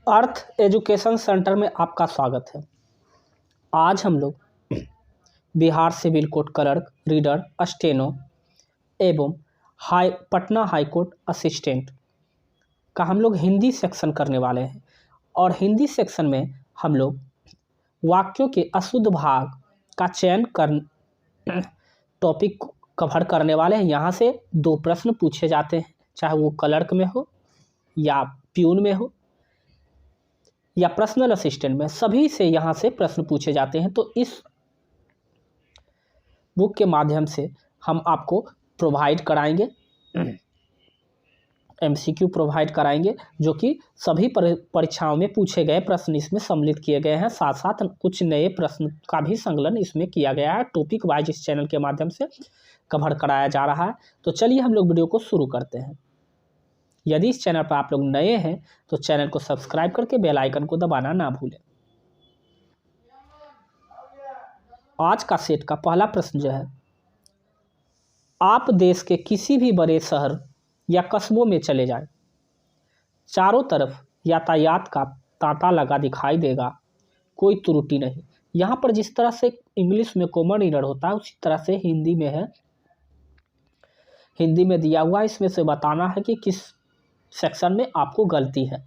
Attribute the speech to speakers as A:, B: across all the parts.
A: अर्थ education centre में आपका स्वागत है। आज हम लोग Bihar civil court clerk, reader, steno एवं पटना हाई कोर्ट असिस्टेंट का हम लोग हिंदी सेक्शन करने वाले हैं और हिंदी सेक्शन में हम लोग वाक्यों के अशुद्ध भाग का चयन कर टॉपिक कवर करने वाले हैं। यहाँ से 2 प्रश्न पूछे जाते हैं, चाहे वो क्लर्क में हो या प्यून में हो या पर्सनल असिस्टेंट में, सभी से यहाँ से प्रश्न पूछे जाते हैं। तो इस बुक के माध्यम से हम आपको प्रोवाइड कराएंगे, एमसीक्यू प्रोवाइड कराएंगे, जो कि सभी परीक्षाओं में पूछे गए प्रश्न इसमें सम्मिलित किए गए हैं। साथ साथ कुछ नए प्रश्न का भी संकलन इसमें किया गया है। टॉपिक वाइज इस चैनल के माध्यम से कवर कराया जा रहा है। तो चलिए हम लोग वीडियो को शुरू करते हैं। यदि इस चैनल पर आप लोग नए हैं तो चैनल को सब्सक्राइब करके बेल आइकन को दबाना ना भूलें। आज का सेट का पहला प्रश्न जो है, आप देश के किसी भी बड़े शहर या कस्बों में चले जाएं, चारों तरफ यातायात का तांता लगा दिखाई देगा, कोई त्रुटि नहीं। यहाँ पर जिस तरह से इंग्लिश में कॉमन एरर होता है उसी तरह से हिंदी में है। हिंदी में दिया हुआ है, इसमें से बताना है कि किस सेक्शन में आपको गलती है।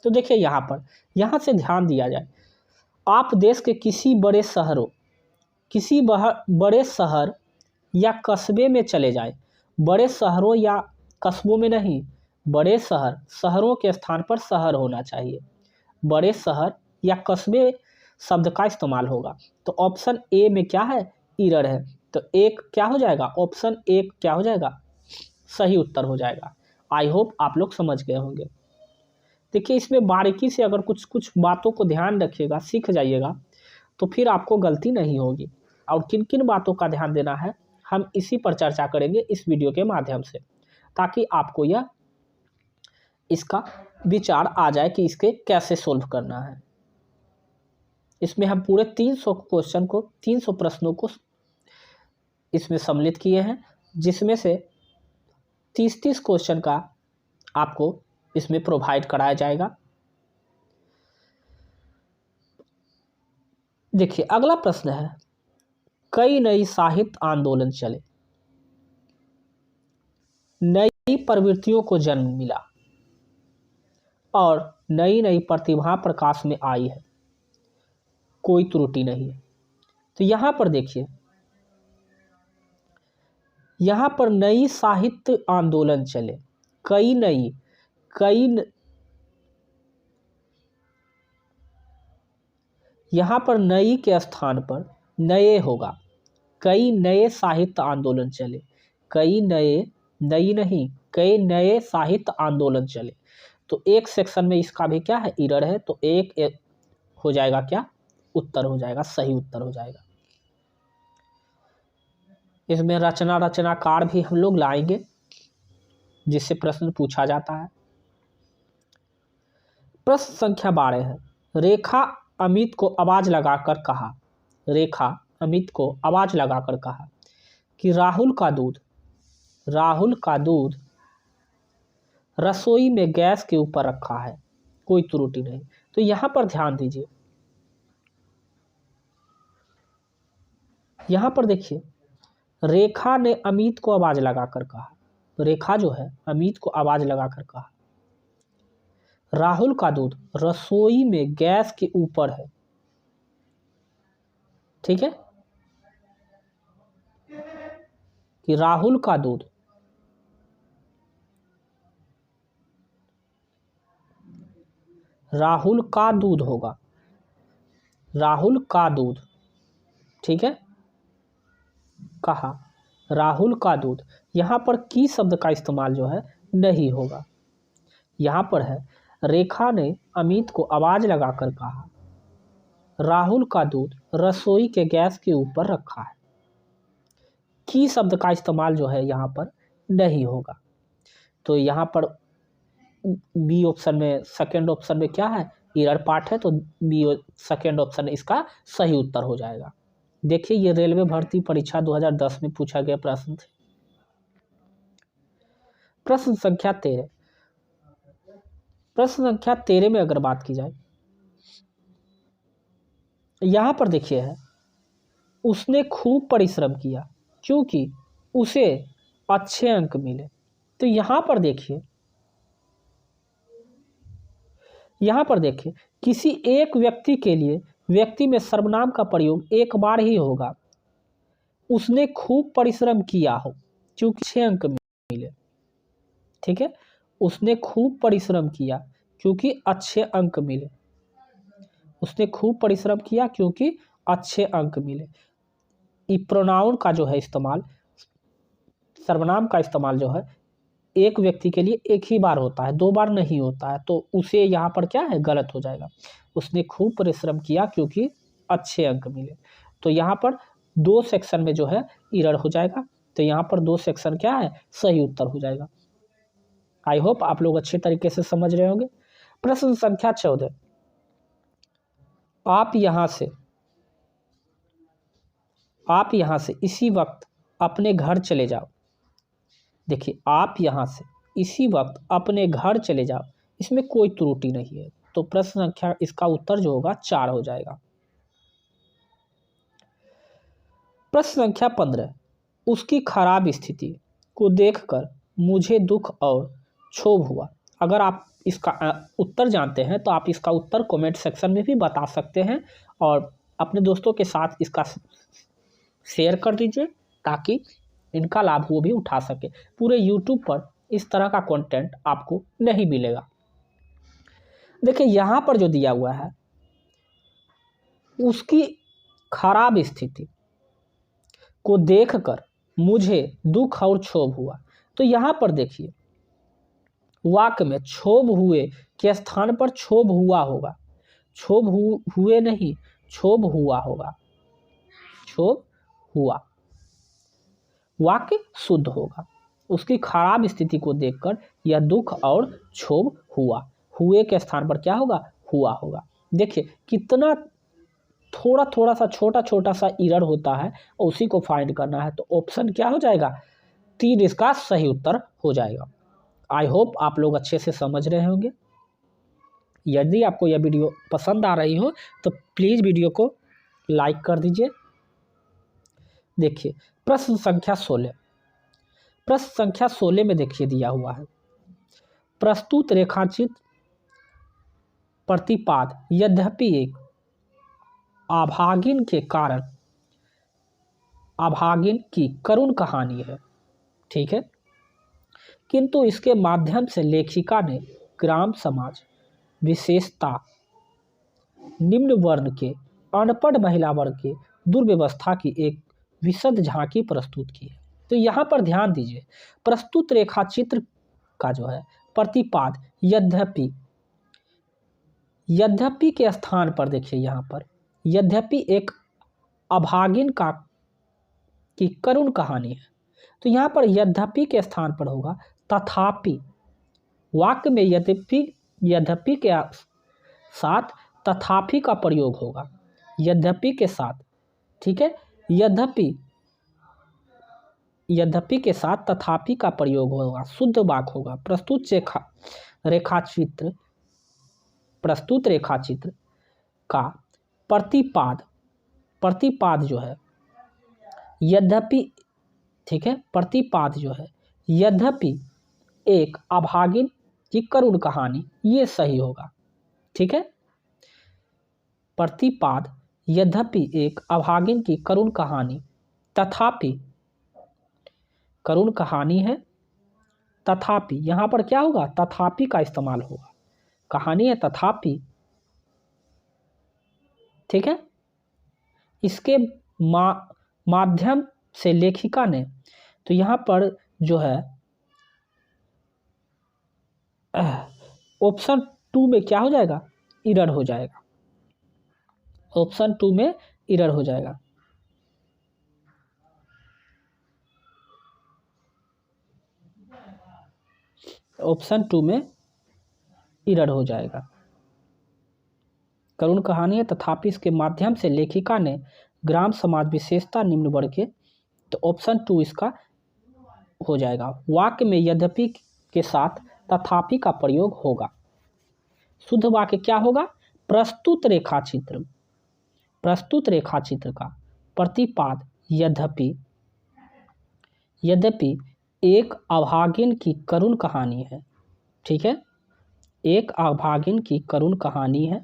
A: तो देखिए यहाँ से ध्यान दिया जाए। आप देश के किसी बड़े शहर या कस्बे में चले जाएं। बड़े शहरों या कस्बों में नहीं, बड़े शहरों के स्थान पर शहर होना चाहिए। बड़े शहर या कस्बे शब्द का इस्तेमाल होगा। तो ऑप्शन ए में क्या है, एरर है। तो एक क्या हो जाएगा, ऑप्शन ए क्या हो जाएगा, सही उत्तर हो जाएगा। आई होप आप लोग समझ गए होंगे। देखिए इसमें बारीकी से अगर कुछ बातों को ध्यान रखिएगा, सीख जाइएगा, तो फिर आपको गलती नहीं होगी। और किन किन बातों का ध्यान देना है हम इसी पर चर्चा करेंगे इस वीडियो के माध्यम से, ताकि आपको इसका विचार आ जाए कि इसके कैसे सोल्व करना है। इसमें हम पूरे 300 प्रश्नों को इसमें सम्मिलित किए हैं, जिसमें से 30 क्वेश्चन का आपको इसमें प्रोवाइड कराया जाएगा। देखिए अगला प्रश्न है, कई नई साहित्य आंदोलन चले, नई प्रवृत्तियों को जन्म मिला और नई प्रतिभा प्रकाश में आई है, कोई त्रुटि नहीं है। तो यहाँ पर देखिए, यहाँ पर नई साहित्य आंदोलन चले, यहाँ पर नई के स्थान पर नए होगा। कई नए साहित्य आंदोलन चले, कई नए साहित्य आंदोलन चले। तो एक सेक्शन में इसका भी क्या है, एरर है। तो एक हो जाएगा क्या, उत्तर हो जाएगा, सही उत्तर हो जाएगा। इसमें रचनाकार भी हम लोग लाएंगे, जिससे प्रश्न पूछा जाता है। प्रश्न संख्या 12 है, रेखा अमित को आवाज लगाकर कहा कि राहुल का दूध रसोई में गैस के ऊपर रखा है, कोई त्रुटि नहीं। तो यहाँ पर ध्यान दीजिए, यहाँ पर देखिए, रेखा ने अमित को आवाज लगाकर कहा। तो रेखा जो है अमित को आवाज लगाकर कहा, राहुल का दूध रसोई में गैस के ऊपर है, ठीक है, कि राहुल का दूध होगा, राहुल का दूध, ठीक है, कहा राहुल का दूध। यहाँ पर की शब्द का इस्तेमाल जो है नहीं होगा। यहाँ पर है, रेखा ने अमित को आवाज लगाकर कहा राहुल का दूध रसोई के गैस के ऊपर रखा है। की शब्द का इस्तेमाल जो है यहाँ पर नहीं होगा। तो यहाँ पर बी ऑप्शन में, सेकेंड ऑप्शन में क्या है, एरर पार्ट है। तो बी सेकेंड ऑप्शन इसका सही उत्तर हो जाएगा। देखिए ये रेलवे भर्ती परीक्षा 2010 में पूछा गया प्रश्न थे। प्रश्न संख्या 13, प्रश्न संख्या 13 में अगर बात की जाए, यहां पर देखिए है, उसने खूब परिश्रम किया क्योंकि उसे अच्छे अंक मिले। तो यहां पर देखिए, किसी एक व्यक्ति के लिए व्यक्ति में सर्वनाम का प्रयोग एक बार ही होगा। उसने खूब परिश्रम किया हो क्योंकि अच्छे अंक मिले। ठीक है, उसने खूब परिश्रम किया क्योंकि अच्छे अंक मिले। उसने खूब परिश्रम किया क्योंकि अच्छे अंक मिले। ये प्रोनाउन का जो है इस्तेमाल, सर्वनाम का इस्तेमाल जो है एक व्यक्ति के लिए एक ही बार होता है, 2 बार नहीं होता है। तो उसे यहाँ पर क्या है, गलत हो जाएगा। उसने खूब परिश्रम किया क्योंकि अच्छे अंक मिले। तो यहाँ पर 2 सेक्शन में जो है एरर हो जाएगा। तो यहाँ पर 2 सेक्शन क्या है, सही उत्तर हो जाएगा। आई होप आप लोग अच्छे तरीके से समझ रहे होंगे। प्रश्न संख्या 14, आप यहाँ से इसी वक्त अपने घर चले जाओ। देखिए, आप यहाँ से इसी वक्त अपने घर चले जाओ, इसमें कोई त्रुटि नहीं है। तो प्रश्न संख्या, इसका उत्तर जो होगा 4 हो जाएगा। प्रश्न संख्या 15, उसकी खराब स्थिति को देखकर मुझे दुख और क्षोभ हुआ। अगर आप इसका उत्तर जानते हैं तो आप इसका उत्तर कमेंट सेक्शन में भी बता सकते हैं और अपने दोस्तों के साथ इसका शेयर कर दीजिए ताकि इनका लाभ वो भी उठा सके। पूरे YouTube पर इस तरह का कंटेंट आपको नहीं मिलेगा। देखिए, यहाँ पर जो दिया हुआ है, उसकी खराब स्थिति को देखकर मुझे दुख और क्षोभ हुआ। तो यहाँ पर देखिए, वाक्य में क्षोभ हुए के स्थान पर क्षोभ हुआ होगा। क्षोभ हुए नहीं, क्षोभ हुआ होगा। क्षोभ हुआ, वाक्य शुद्ध होगा। उसकी खराब स्थिति को देखकर यह दुख और क्षोभ हुआ। हुए के स्थान पर क्या होगा, हुआ होगा। देखिए कितना थोड़ा सा छोटा सा एरर होता है और उसी को फाइंड करना है। तो ऑप्शन क्या हो जाएगा, 3 इसका सही उत्तर हो जाएगा। आई होप आप लोग अच्छे से समझ रहे होंगे। यदि आपको यह वीडियो पसंद आ रही हो तो प्लीज़ वीडियो को लाइक कर दीजिए। देखिए प्रश्न संख्या 16, प्रश्न संख्या 16 में देखिए दिया हुआ है, प्रस्तुत रेखांकित प्रतिपाद यद्यपि एक अभागिन के कारण अभागिन की करुण कहानी है। ठीक है, किंतु इसके माध्यम से लेखिका ने ग्राम समाज, विशेषता निम्न वर्ण के अनपढ़ महिला वर्ग के दुर्व्यवस्था की एक विशद झांकी प्रस्तुत की है। तो यहाँ पर ध्यान दीजिए, प्रस्तुत रेखाचित्र का जो है प्रतिपाद यद्यपि के स्थान पर देखिए, यहाँ पर यद्यपि एक अभागिन की करुण कहानी है। तो यहाँ पर यद्यपि के स्थान पर होगा तथापि। वाक्य में यद्यपि के साथ तथापि का प्रयोग होगा, यद्यपि के साथ। ठीक है, यद्यपि के साथ तथापि का प्रयोग होगा, शुद्ध वाक्य होगा। प्रस्तुत रेखाचित्र का प्रतिपाद जो है यद्यपि, ठीक है, प्रतिपाद जो है यद्यपि एक अभागिन की करुण कहानी, ये सही होगा। ठीक है, प्रतिपाद यद्यपि एक अभागिन की करुण कहानी, तथापि करुण कहानी है, तथापि यहाँ पर क्या होगा, तथापि का इस्तेमाल होगा। कहानी है तथापि। ठीक है, इसके माध्यम से लेखिका ने, तो यहाँ पर जो है ऑप्शन 2 में क्या हो जाएगा, एरर हो जाएगा। ऑप्शन 2 में एरर हो जाएगा। ऑप्शन 2 में एरर हो जाएगा। करुण कहानी है तथापि इसके माध्यम से लेखिका ने ग्राम समाज, विशेषता निम्न वर्ग के, तो ऑप्शन 2 इसका हो जाएगा। वाक्य में यद्यपि के साथ तथापि का प्रयोग होगा। शुद्ध वाक्य क्या होगा? प्रस्तुत रेखाचित्र, प्रस्तुत रेखाचित्र का प्रतिपाद यद्यपि एक अभागिन की करुण कहानी है। ठीक है, एक अभागिन की करुण कहानी है,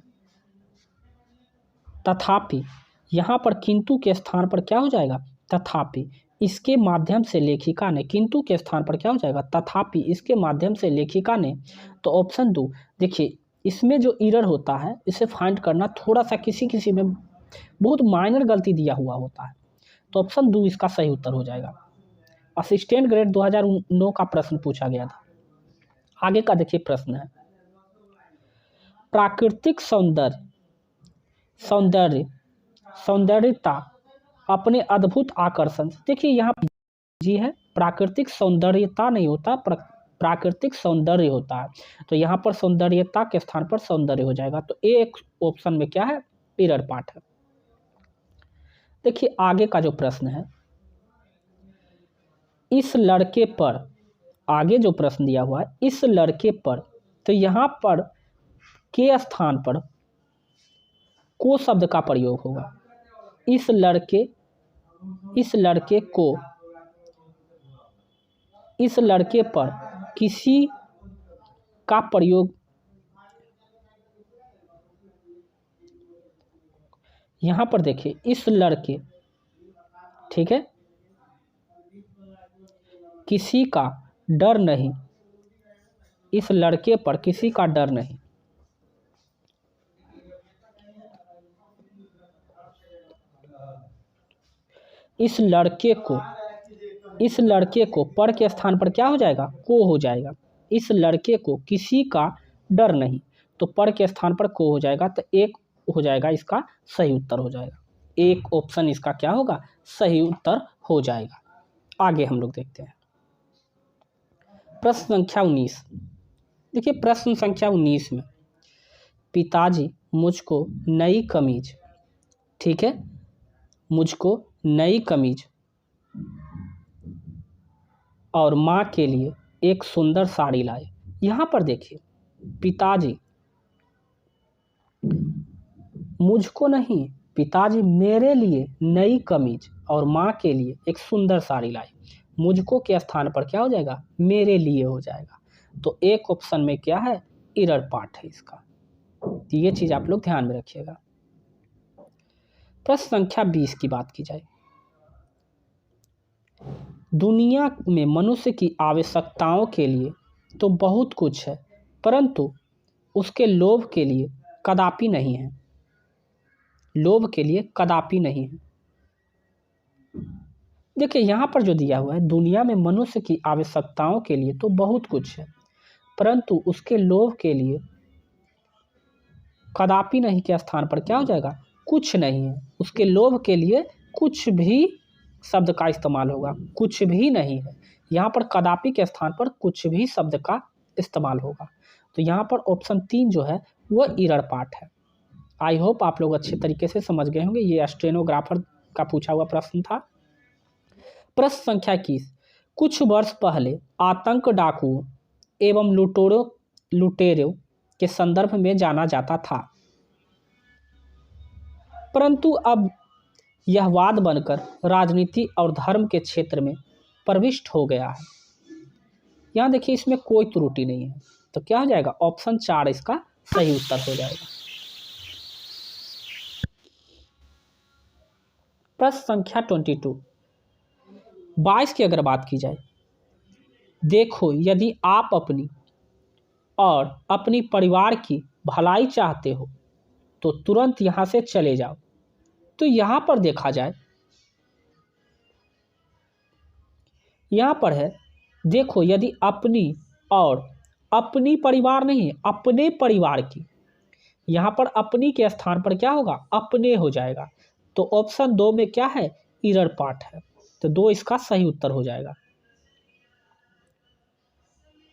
A: तथापि यहाँ पर किंतु के स्थान पर क्या हो जाएगा? तथापि इसके माध्यम से लेखिका ने, किंतु के स्थान पर क्या हो जाएगा? तथापि इसके माध्यम से लेखिका ने। तो ऑप्शन 2, देखिए इसमें जो एरर होता है इसे फाइंड करना थोड़ा सा किसी में बहुत माइनर गलती दिया हुआ होता है। तो ऑप्शन 2 इसका सही उत्तर हो जाएगा। असिस्टेंट ग्रेड 2009 का प्रश्न पूछा गया था। आगे का देखिए प्रश्न है, प्राकृतिक सौंदर्यता अपने अद्भुत आकर्षण। देखिए यहाँ जी है, प्राकृतिक सौंदर्यता नहीं होता, प्राकृतिक सौंदर्य होता है। तो यहाँ पर सौंदर्यता के स्थान पर सौंदर्य हो जाएगा। तो एक ऑप्शन में क्या है? एरर पार्ट है। देखिए आगे का जो प्रश्न है, इस लड़के पर, आगे जो प्रश्न दिया हुआ है, इस लड़के पर, तो यहाँ पर के स्थान पर को शब्द का प्रयोग होगा। इस लड़के को, इस लड़के पर किसी का प्रयोग, यहाँ पर देखिए इस लड़के, ठीक है, किसी का डर नहीं, इस लड़के पर किसी का डर नहीं। इस लड़के को पर के स्थान पर क्या हो जाएगा? को हो जाएगा। इस लड़के को किसी का डर नहीं, तो पर के स्थान पर को हो जाएगा। तो एक हो जाएगा, इसका सही उत्तर हो जाएगा। एक ऑप्शन इसका क्या होगा? सही उत्तर हो जाएगा। आगे हम लोग देखते हैं प्रश्न संख्या 19। देखिए प्रश्न संख्या 19 में, पिताजी मुझको नई कमीज, ठीक है, मुझको नई कमीज और माँ के लिए एक सुंदर साड़ी लाए। यहाँ पर देखिए पिताजी मुझको नहीं, पिताजी मेरे लिए नई कमीज और माँ के लिए एक सुंदर साड़ी लाए। मुझको के स्थान पर क्या हो जाएगा? मेरे लिए हो जाएगा। तो एक ऑप्शन में क्या है? एरर पार्ट है इसका। तो ये चीज़ आप लोग ध्यान में रखिएगा। प्रश्न संख्या 20 की बात की जाए, दुनिया में मनुष्य की आवश्यकताओं के लिए तो बहुत कुछ है, परंतु उसके लोभ के लिए कदापि नहीं है। लोभ के लिए कदापि नहीं है। देखिए यहाँ पर जो दिया हुआ है, दुनिया में मनुष्य की आवश्यकताओं के लिए तो बहुत कुछ है, परंतु उसके लोभ के लिए कदापि नहीं के स्थान पर क्या हो जाएगा? कुछ नहीं है। उसके लोभ के लिए कुछ भी शब्द का इस्तेमाल होगा, कुछ भी नहीं है। यहाँ पर कदापि के स्थान पर कुछ भी शब्द का इस्तेमाल होगा। तो यहाँ पर ऑप्शन 3 जो है वो एरर पार्ट है। आई होप आप लोग अच्छे तरीके से समझ गए होंगे। ये स्टेनोग्राफर का पूछा हुआ प्रश्न था। प्रश्न संख्या 21, कुछ वर्ष पहले आतंक डाकुओं एवं लुटेरों के संदर्भ में जाना जाता था, परंतु अब यह वाद बनकर राजनीति और धर्म के क्षेत्र में प्रविष्ट हो गया है। यहाँ देखिए इसमें कोई त्रुटि नहीं है। तो क्या हो जाएगा? ऑप्शन 4 इसका सही उत्तर हो जाएगा। प्रश्न संख्या 22 की अगर बात की जाए, देखो यदि आप अपनी और अपनी परिवार की भलाई चाहते हो तो तुरंत यहाँ से चले जाओ। तो यहाँ पर देखा जाए, यहाँ पर है देखो यदि अपनी और अपनी परिवार नहीं, अपने परिवार की, यहाँ पर अपनी के स्थान पर क्या होगा? अपने हो जाएगा। तो ऑप्शन 2 में क्या है? एरर पार्ट है। तो 2 इसका सही उत्तर हो जाएगा।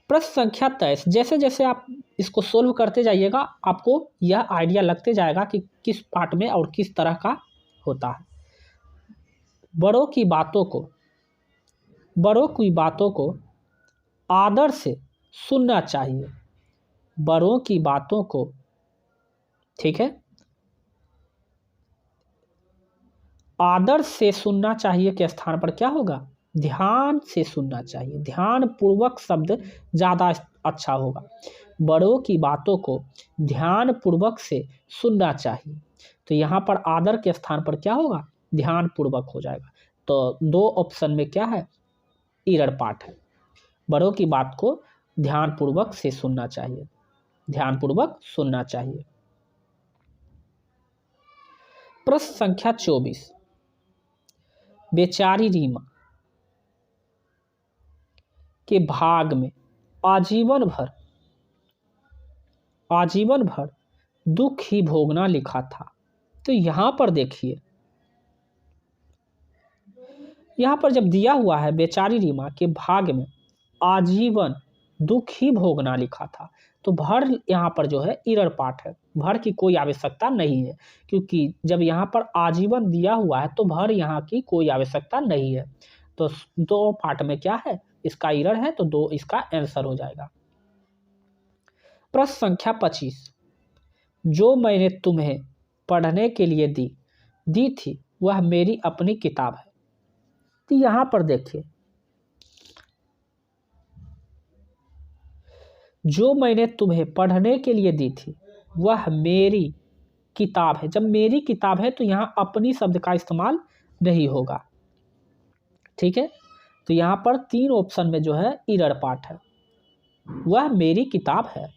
A: प्रश्न संख्या 23, जैसे जैसे आप इसको सोल्व करते जाइएगा आपको यह आइडिया लगते जाएगा कि किस पार्ट में और किस तरह का होता है। बड़ों की बातों को आदर से सुनना चाहिए, बड़ों की बातों को, ठीक है, आदर से सुनना चाहिए के स्थान पर क्या होगा, ध्यान से सुनना चाहिए। ध्यान पूर्वक शब्द ज़्यादा अच्छा होगा। बड़ों की बातों को ध्यान पूर्वक से सुनना चाहिए। तो यहाँ पर आदर के स्थान पर क्या होगा, ध्यान पूर्वक हो जाएगा। तो दो ऑप्शन में क्या है, इरड़ पाठ है। बड़ों की बात को ध्यान पूर्वक से सुनना चाहिए, ध्यान पूर्वक सुनना चाहिए। प्रश्न संख्या 24, बेचारी रीमा के भाग में आजीवन भर दुख ही भोगना लिखा था। तो यहां पर देखिए, यहां पर जब दिया हुआ है बेचारी रीमा के भाग में आजीवन दुख ही भोगना लिखा था, तो भर यहाँ पर जो है इरड़ पाठ है। भर की कोई आवश्यकता नहीं है, क्योंकि जब यहाँ पर आजीवन दिया हुआ है तो भर यहाँ की कोई आवश्यकता नहीं है। तो दो पाठ में क्या है, इसका इरड़ है, तो दो इसका आंसर हो जाएगा। प्रश्न संख्या 25, जो मैंने तुम्हें पढ़ने के लिए दी थी वह मेरी अपनी किताब है। तो यहाँ पर देखिए, जो मैंने तुम्हें पढ़ने के लिए दी थी वह मेरी किताब है। जब मेरी किताब है तो यहाँ अपनी शब्द का इस्तेमाल नहीं होगा, ठीक है। तो यहाँ पर तीन ऑप्शन में जो है इरड़ पाठ है, वह मेरी किताब है।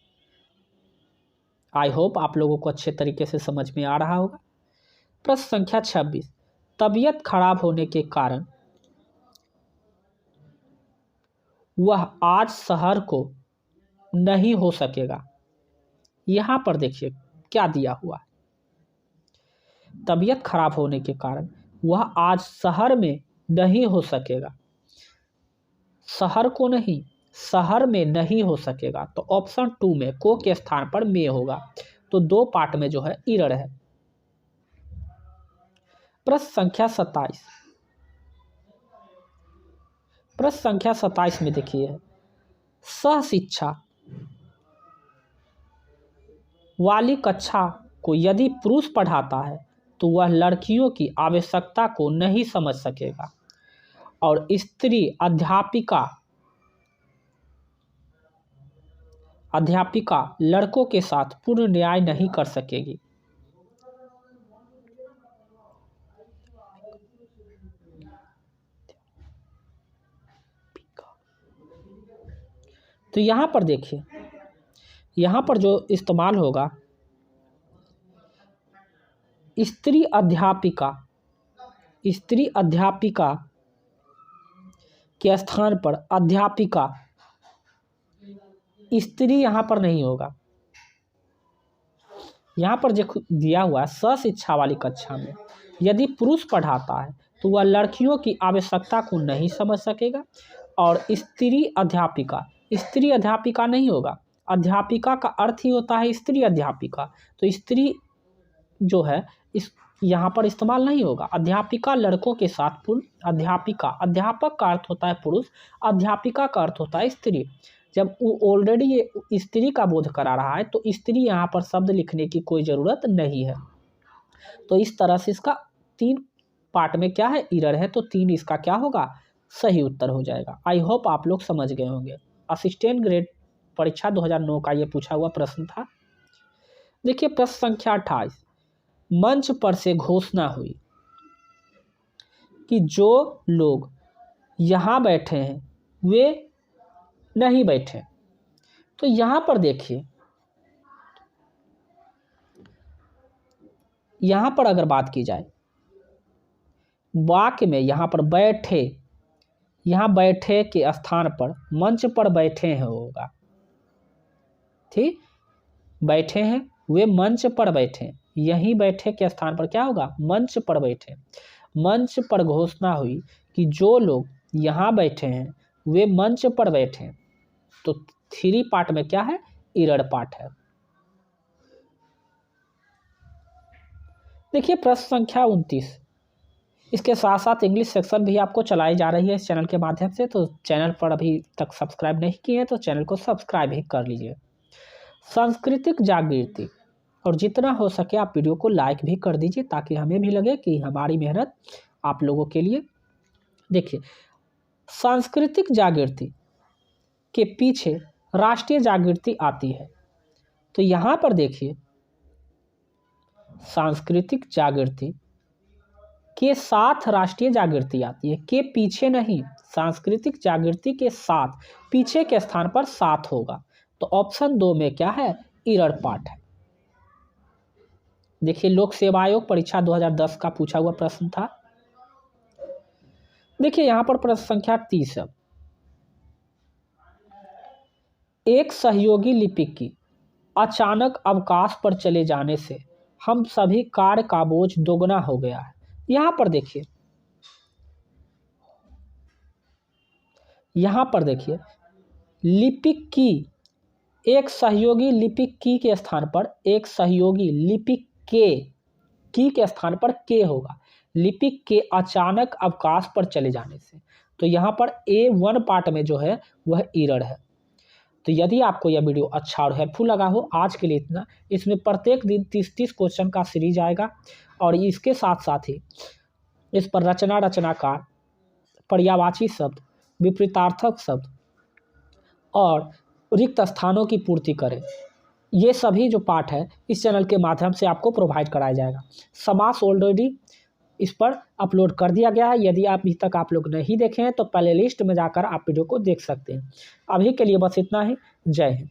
A: आई होप आप लोगों को अच्छे तरीके से समझ में आ रहा होगा। प्रश्न संख्या 26, तबीयत खराब होने के कारण वह आज शहर को नहीं हो सकेगा। यहाँ पर देखिए क्या दिया हुआ है, तबीयत खराब होने के कारण वह आज शहर में नहीं हो सकेगा। शहर को नहीं, शहर में नहीं हो सकेगा। तो ऑप्शन 2 में को के स्थान पर में होगा। तो दो पार्ट में जो है इरड़ है। प्रश्न संख्या 27, प्रश्न संख्या 27 में देखिए, सह शिक्षा वाली कक्षा को यदि पुरुष पढ़ाता है तो वह लड़कियों की आवश्यकता को नहीं समझ सकेगा और स्त्री अध्यापिका लड़कों के साथ पूर्ण न्याय नहीं कर सकेगी। तो यहाँ पर देखिए, यहाँ पर जो इस्तेमाल होगा, स्त्री अध्यापिका के स्थान पर अध्यापिका, स्त्री यहाँ पर नहीं होगा। यहाँ पर जो दिया हुआ है, सह शिक्षा वाली कक्षा में यदि पुरुष पढ़ाता है तो वह लड़कियों की आवश्यकता को नहीं समझ सकेगा और स्त्री अध्यापिका नहीं होगा। अध्यापिका का अर्थ ही होता है स्त्री अध्यापिका, तो स्त्री जो है इस यहाँ पर इस्तेमाल नहीं होगा। अध्यापिका लड़कों के साथ पूर्ण, अध्यापक का अर्थ होता है पुरुष, अध्यापिका का अर्थ होता है स्त्री। जब वो ऑलरेडी ये स्त्री का बोध करा रहा है तो स्त्री यहाँ पर शब्द लिखने की कोई ज़रूरत नहीं है। तो इस तरह से इसका तीन पार्ट में क्या है, इरर है। तो तीन इसका क्या होगा, सही उत्तर हो जाएगा। आई होप आप लोग समझ गए होंगे। असिस्टेंट ग्रेड परीक्षा 2009 का ये पूछा हुआ प्रश्न था। देखिए प्रश्न संख्या 28, मंच पर से घोषणा हुई कि जो लोग यहाँ बैठे हैं वे नहीं बैठे। तो यहाँ पर देखिए, यहाँ पर अगर बात की जाए वाक्य में, यहाँ पर बैठे, यहाँ बैठे के स्थान पर मंच पर बैठे हैं होगा, ठीक। बैठे हैं, वे मंच पर बैठे, यहीं बैठे के स्थान पर क्या होगा, मंच पर बैठे। मंच पर घोषणा हुई कि जो लोग यहाँ बैठे हैं वे मंच पर बैठे। तो थ्री पार्ट में क्या है, इरड़ पार्ट है। देखिए प्रश्न संख्या 29, इसके साथ साथ इंग्लिश सेक्शन भी आपको चलाई जा रही है इस चैनल के माध्यम से। तो चैनल पर अभी तक सब्सक्राइब नहीं किए हैं तो चैनल को सब्सक्राइब ही कर लीजिए। सांस्कृतिक जागृति। और जितना हो सके आप वीडियो को लाइक भी कर दीजिए ताकि हमें भी लगे कि हमारी मेहनत आप लोगों के लिए। देखिए, सांस्कृतिक जागृति के पीछे राष्ट्रीय जागृति आती है। तो यहाँ पर देखिए, सांस्कृतिक जागृति के साथ राष्ट्रीय जागृति आती है, के पीछे नहीं। सांस्कृतिक जागृति के साथ, पीछे के स्थान पर साथ होगा। तो ऑप्शन 2 में क्या है, ईरड़ पाठ है। देखिए, लोक सेवा आयोग परीक्षा 2010 का पूछा हुआ प्रश्न था। देखिए यहाँ पर प्रश्न संख्या 30 है। एक सहयोगी लिपिक की अचानक अवकाश पर चले जाने से हम सभी कार्य का बोझ दोगुना हो गया है। यहाँ पर देखिए, लिपिक की, एक सहयोगी लिपिक की के स्थान पर एक सहयोगी लिपिक के स्थान पर के होगा। लिपिक के अचानक अवकाश पर चले जाने से, तो यहाँ पर A1 पार्ट में जो है वह ईरड़ है। तो यदि आपको यह वीडियो अच्छा और हेल्पफुल लगा हो, आज के लिए इतना। इसमें प्रत्येक दिन 30-30 क्वेश्चन का सीरीज आएगा और इसके साथ साथ ही इस पर रचनाकार, पर्यायवाची शब्द, विपरीतार्थक शब्द और रिक्त स्थानों की पूर्ति करें, ये सभी जो पाठ है इस चैनल के माध्यम से आपको प्रोवाइड कराया जाएगा। समास ऑलरेडी इस पर अपलोड कर दिया गया है। यदि अभी तक आप लोग नहीं देखे हैं तो प्ले लिस्ट में जाकर आप वीडियो को देख सकते हैं। अभी के लिए बस इतना ही। जय हिंद।